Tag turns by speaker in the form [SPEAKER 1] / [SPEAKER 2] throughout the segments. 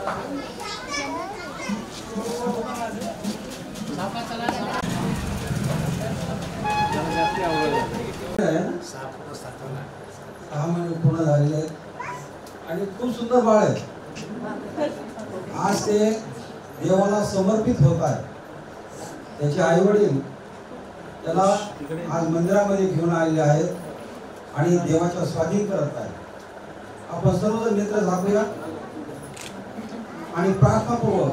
[SPEAKER 1] 6 महिने पूर्ण झालेले आहेत आणि खूप सुंदर बाळ आहे. आज ते देवाला समर्पित होत आहे. त्याचे आई वडील त्याला आज मंदिरामध्ये घेऊन आलेले आहेत आणि देवाच्या स्वाधीन करत आहेत. आपण सर्वजण नेत्र झाकूया आणि प्रार्थनापूर्वक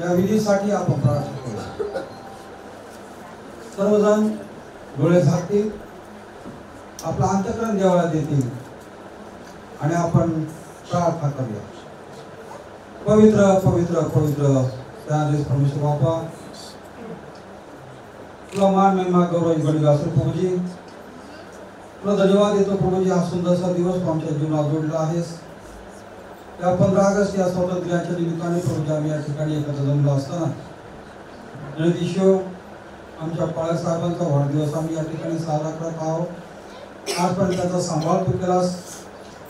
[SPEAKER 1] या विधीसाठी आपण प्रार्थना करूया. सर्वजण डोळे झाकतील, आपलं अंतःकरण देवाला देतील आणि आपण प्रार्थना करूया. पवित्र पवित्र पवित्र परमेश्वर बापा, तुला मान महिमा गौरव गणित असो प्रभूजी. तुला धन्यवाद देतो प्रभूजी, हा सुंदरसा दिवस तू आमच्या जीवनात जोडला आहेस. या 15 ऑगस्ट या स्वातंत्र्य दिनाच्या निमित्ताने प्रभूजी आम्ही या ठिकाणी एकत्र जमलो असताना गणेशो आमच्या पाळ्या साहेबांचा वाढदिवस आम्ही या ठिकाणी साजरा करत आहोत. आजपर्यंत त्याचा सांभाळ तू केलास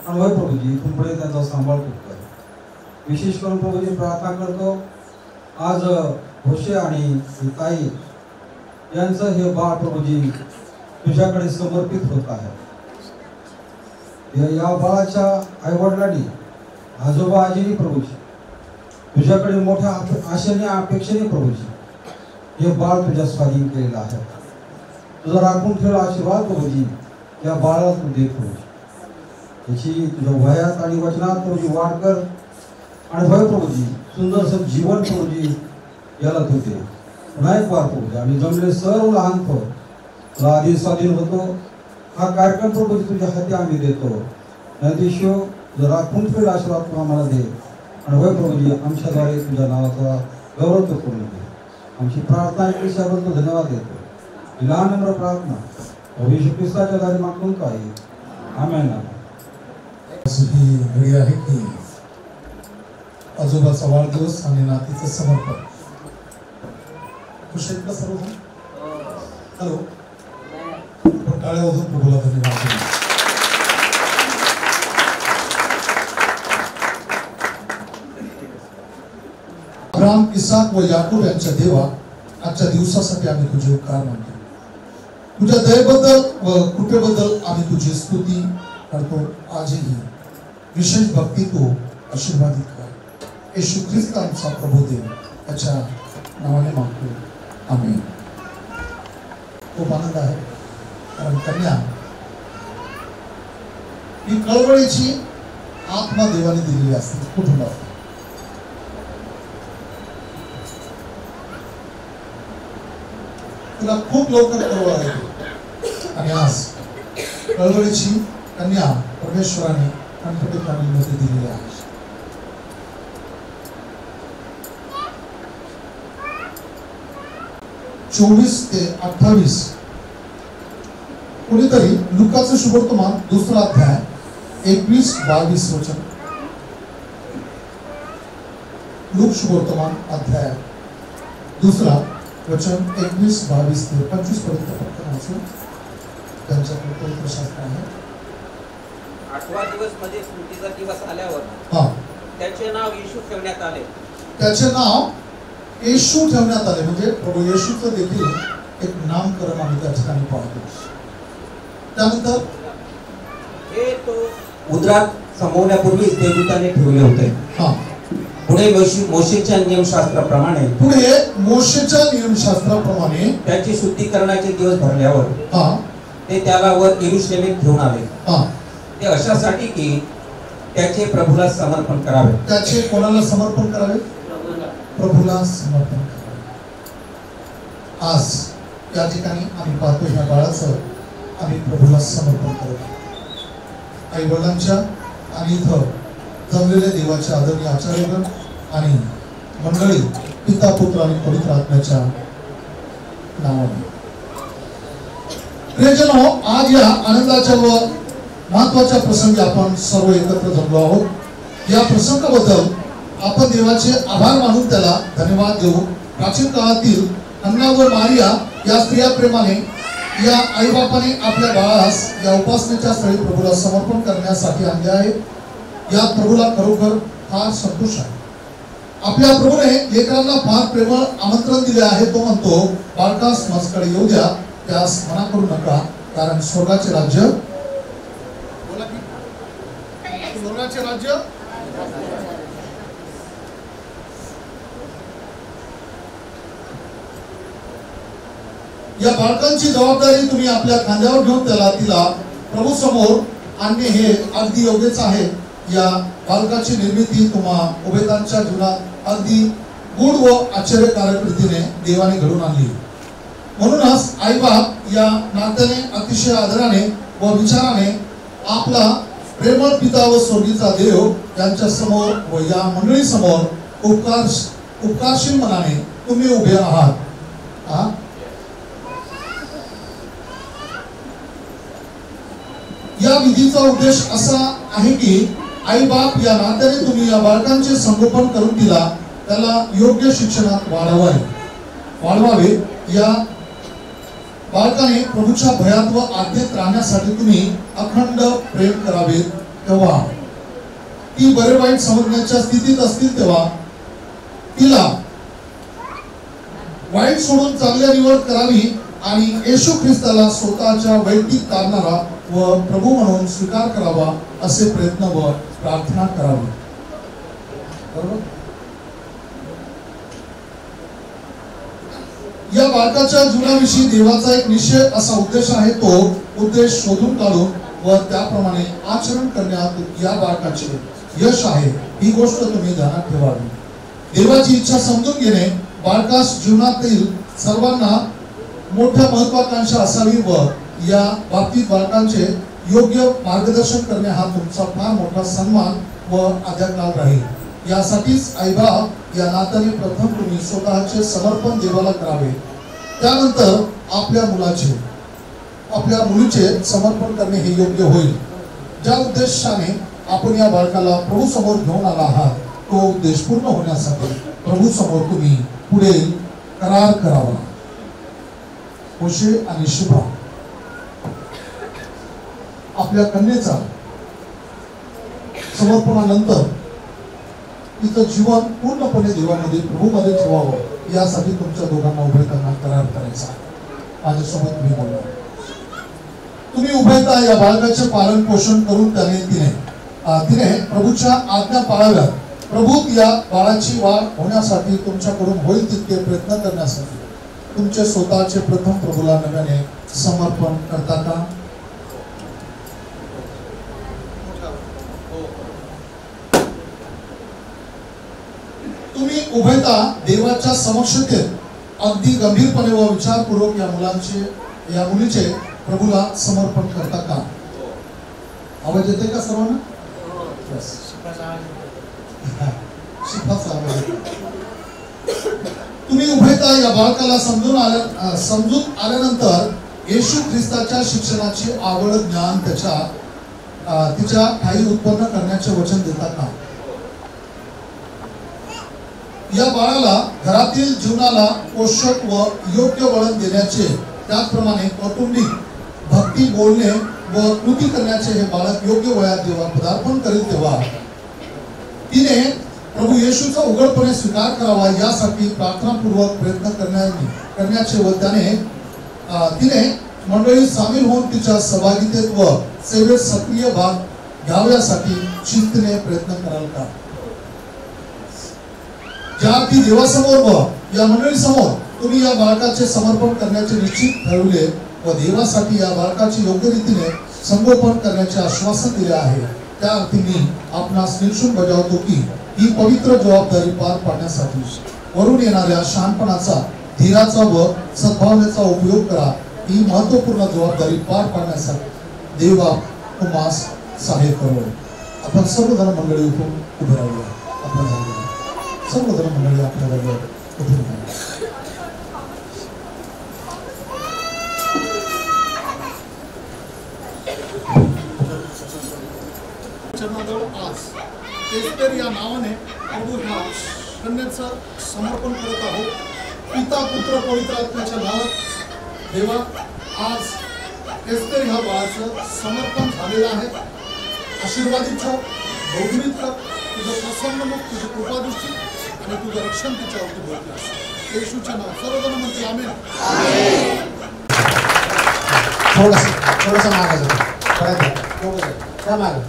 [SPEAKER 1] आणि होय प्रभूजी इथून पुढे त्याचा सांभाळ तू कर. विशेष करून प्रभूजी प्रार्थना करतो आज होशे आणि ताई यांचं हे बाळ प्रभूजी तुझ्याकडे समर्पित होत आहे. या बाळाच्या आईवडिलांनी आजोबा आजीनी प्रभूजी तुझ्याकडे मोठ्या आशेने अपेक्षेने प्रभूजी हे बाळ तुझ्या स्वाधीन केलेलं आहे. तुझा राखून ठेवला आशीर्वाद प्रभूजी या बाळाला तू दे प्रभूजी. त्याची तुझ्या वयात आणि वचनात प्रभूजी वाढ कर आणि भय प्रभूजी सुंदरसं जीवन प्रभूजी याला तू दे. पुन्हा एक बार प्रभूजी आम्ही जमले सर्व लहान तुला आधी स्वाधीन होतो. हा कार्यक्रम प्रभूजी तुझ्या हाती आम्ही देतो. नदीशो तुझा राखून ठेवला आशीर्वाद तू आम्हाला दे आणि भय प्रभूजी आमच्याद्वारे तुझ्या नावाचा गौरव तू करून दे. आमची प्रार्थना ऐकल्याबद्दल धन्यवाद देतो. लहान नम्र प्रार्थना येशू ख्रिस्ताच्या द्वारे मागून काय आमेन.
[SPEAKER 2] ही घडी आहे की आजोबाचा वाढदिवस आणि नातीचं समर्पण. खुश आहेत का सर्वजण? हॅलो, टाळ्या वाजवून प्रभूला धन्यवाद. अब्राहम, इसाक व याकूब यांच्या देवा, आजच्या दिवसासाठी आम्ही तुझे उपकार मानतो. तुझ्या दयेबद्दल व कृपेबद्दल आम्ही तुझी स्तुती करतो. आजही विशेष भक्ती तू आशीर्वादित कर. येशू ख्रिस्त आमचा प्रभू देव याच्या नावाने मागतो. आमेन. खूप आनंद आहे कारण कन्या ही कळवळीची आत्मा देवाने दिलेली असते कुटुंबात. तुला खूप लवकर कळवळ आहे आणि आज कळवळीची कन्या परमेश्वराने गणपती फॅमिलीमध्ये दिलेली आहे. चोवीस ते 28 कोणीतरी लुकाचं शुभवर्तमान 2 अध्याय 21-22 वचन. लूक शुभवर्तमान अध्याय 2 वचन 21-22 ते 25 पर्यंत फक्त वाचून त्यांच्याकडे पवित्र शास्त्र आहे.
[SPEAKER 3] 8वा दिवस म्हणजे स्मृतीचा दिवस आल्यावर त्याचे नाव येशू ठेवण्यात आले.
[SPEAKER 2] त्याचे नाव येशू ठेवण्यात आले म्हणजे प्रभू येशूचं देखील एक नामकरण आम्ही त्या ठिकाणी पाहतो. त्यानंतर
[SPEAKER 3] हे तो उदरात समवण्यापूर्वी देवदूताने ठेवले होते. पुढे मोशेच्या नियमशास्त्राप्रमाणे त्याची शुद्धीकरणाचे दिवस भरल्यावर ते त्याला वर यरूशलेमेत घेऊन आले. ते अशासाठी की त्याचे प्रभूला समर्पण करावे.
[SPEAKER 2] त्याचे कोणाला समर्पण करावे? प्रभूला समर्पण करावे. आज या ठिकाणी आम्ही पाहतो ह्या बाळाचं आम्ही प्रभूला समर्पण करतो. आई वडिलांच्या आणि इथं जमलेले देवाचे आदरणीय आचार्यगण आणि मंडळी पिता पुत्र आणि पवित्र आत्म्याच्या नावाने. प्रियजनो, आज या आनंदाच्या व महत्वाच्या प्रसंगी आपण सर्व एकत्र जमलो आहोत. या प्रसंगाबद्दल आपण देवाचे आभार मानून त्याला धन्यवाद देऊ. प्राचीन काळातील अन्ना व मारिया या स्त्रिया प्रेमाने या आईबापाने आपल्या बाळास या उपासनेच्या स्थळी प्रभूला समर्पण करण्यासाठी आणले आहे. या प्रभूला खरोखर फार संतोष आहे. आपल्या प्रभूने लेकरांना फार प्रेमळ आमंत्रण दिले आहे. तो म्हणतो, बाळकास माझ्याकडे येऊ द्या, त्यास मना करू नका, कारण स्वर्गाचे राज्य, बोला की स्वर्गाचे राज्य या बाळकांची जबाबदारी तुम्ही आपल्या खांद्यावर घेऊन तिला प्रभू समोर आणणे हे अगदी योग्यच आहे. या बालकाची निर्मिती तुम्हा उभयतांच्या जीवनात अगदी गूढ व आश्चर्यकारक रीतीने देवाने घडून आणली. म्हणूनच आईबाप या नात्याने अतिशय आदराने व विचाराने आपला प्रेमळ पिता व स्वर्गीचा देव यांच्या समोर व या मंडळी समोर उपकारशील मनाने तुम्ही उभे आहात. या विधीचा उद्देश असा आहे की आई बाप या नात्याने तुम्ही या बालकांचे संगोपन करून त्याला योग्य शिक्षणात वाढवावे. या बालकाने प्रभूच्या भयात व आज्ञेत राहण्यासाठी तुम्ही अखंड प्रेम करावे. तेव्हा ती बरे वाईट समजण्याच्या स्थितीत असतील तेव्हा तिला वाईट सोडून चांगल्या निवड करावी आणि येशू ख्रिस्ताला स्वतःच्या वैयक्तिक कारणाला व प्रभू म्हणून स्वीकार करावा असे प्रयत्न व प्रार्थना करावी. बरोबर. या बालकाच्या जीवनाविषयी देवाचा एक निश्चय असा उद्देश आहे. तो उद्देश शोधून काढून व त्याप्रमाणे आचरण करण्यात या बालकाचे यश आहे. ही गोष्ट तुम्ही ध्यानात ठेवावी. देवाची इच्छा समजून घेणे बालकास जीवनातील सर्वांना मोठ्या महत्वाकांक्षा असावी व या बाबतीत बालकांचे योग्य मार्गदर्शन करणे हा तुमचा फार मोठा सन्मान व आज्ञाकाल राहील. यासाठीच आईबाप या नात्याने प्रथम तुम्ही स्वतःचे समर्पण देवाला करावे. त्यानंतर आपल्या मुलीचे समर्पण करणे हे योग्य होईल. ज्या उद्देशाने आपण या बालकाला प्रभू समोर घेऊन आला आहात तो उद्देश पूर्ण होण्यासाठी प्रभू समोर तुम्ही पुढे करार करावा. मोशे आणि शुभा आपल्या कन्येचा समर्पणानंतर तिचं जीवन पूर्णपणे देवामध्ये प्रभूमध्ये ठेवावं यासाठी तुमच्या दोघांना उभयतांना करार करायचा. माझ्यासोबत तुम्ही बोला. तुम्ही उभयता या बाळकाचे पालन पोषण करून तिने प्रभूच्या आज्ञा पाळाव्यात. प्रभू या बाळाची वाढ होण्यासाठी तुमच्याकडून होईल तितके प्रयत्न करण्यासाठी तुमचे स्वतःचे प्रथम प्रभूला नव्याने समर्पण करता का? तुम्ही उभयता देवाच्या समक्षतेत अगदी गंभीरपणे व विचारपूर्वक या मुलीचे प्रभूला समर्पण करता का? आवाज येते का सर्वांना? तुम्ही उभयता या बालकाला समजून आल्यानंतर येशू ख्रिस्ताच्या शिक्षणाची आवड ज्ञान तिच्या ठायी उत्पन्न करण्याचे वचन देता का? या बाळाला घरातील जीवनाला पोषक व योग्य वळण देण्याचे त्याचप्रमाणे कौटुंबिक भक्ती बोलणे व कृती करण्याचे हे बालक योग्य वयात जेव्हा पदार्पण करेल तेव्हा तिने प्रभू येशूचा उघडपणे स्वीकार करावा यासाठी प्रार्थनापूर्वक प्रयत्न करण्याचे व तिने मंडळीत सामील होऊन तिच्या सहभागितेत व सेवेत सक्रिय भाग घ्याव्यासाठी शिस्तीने प्रयत्न कराल का? ज्या ती देवासमोर व या मंडळी समोर तुम्ही या बालकाचे समर्पण करण्याचे निश्चित ठरवले व देवासाठी या बालकाचे योग्य रीतीने संगोपन करण्याचे आश्वासन दिले आहे त्या अर्थी मी आपणास निश्चित बजावतो की ही पवित्र जबाबदारी पार पाडण्यासाठी वरून येणाऱ्या शहाणपणाचा, धीराचा व सद्भावनेचा उपयोग करा. ही महत्वपूर्ण जबाबदारी पार पाडण्यासाठी देवा तुम्हास सहाय्य करो. आपण सर्वजण मंडळी उभे राहूया. आपण सर्वजण मंडळी आपल्या जागेवर उभे राहूया. एस्तेर या नावाने प्रभू ह्या कन्येचं समर्पण करत आहोत. पिता पुत्र पवित्र आत्म्याच्या नावात देवा आज एस्तेर ह्या बाळाचं समर्पण झालेलं आहे. आशीर्वादित ठेव, बहुगुणित कर. तुझं प्रसन्नमुख, तुझी कृपादृष्टी आणि तुझं रक्षण तिच्यावरती भरलं असं. येशूच्या नावात सर्वजण म्हणते आमेन.
[SPEAKER 4] थोडंसं मागायचं परत त्या मागं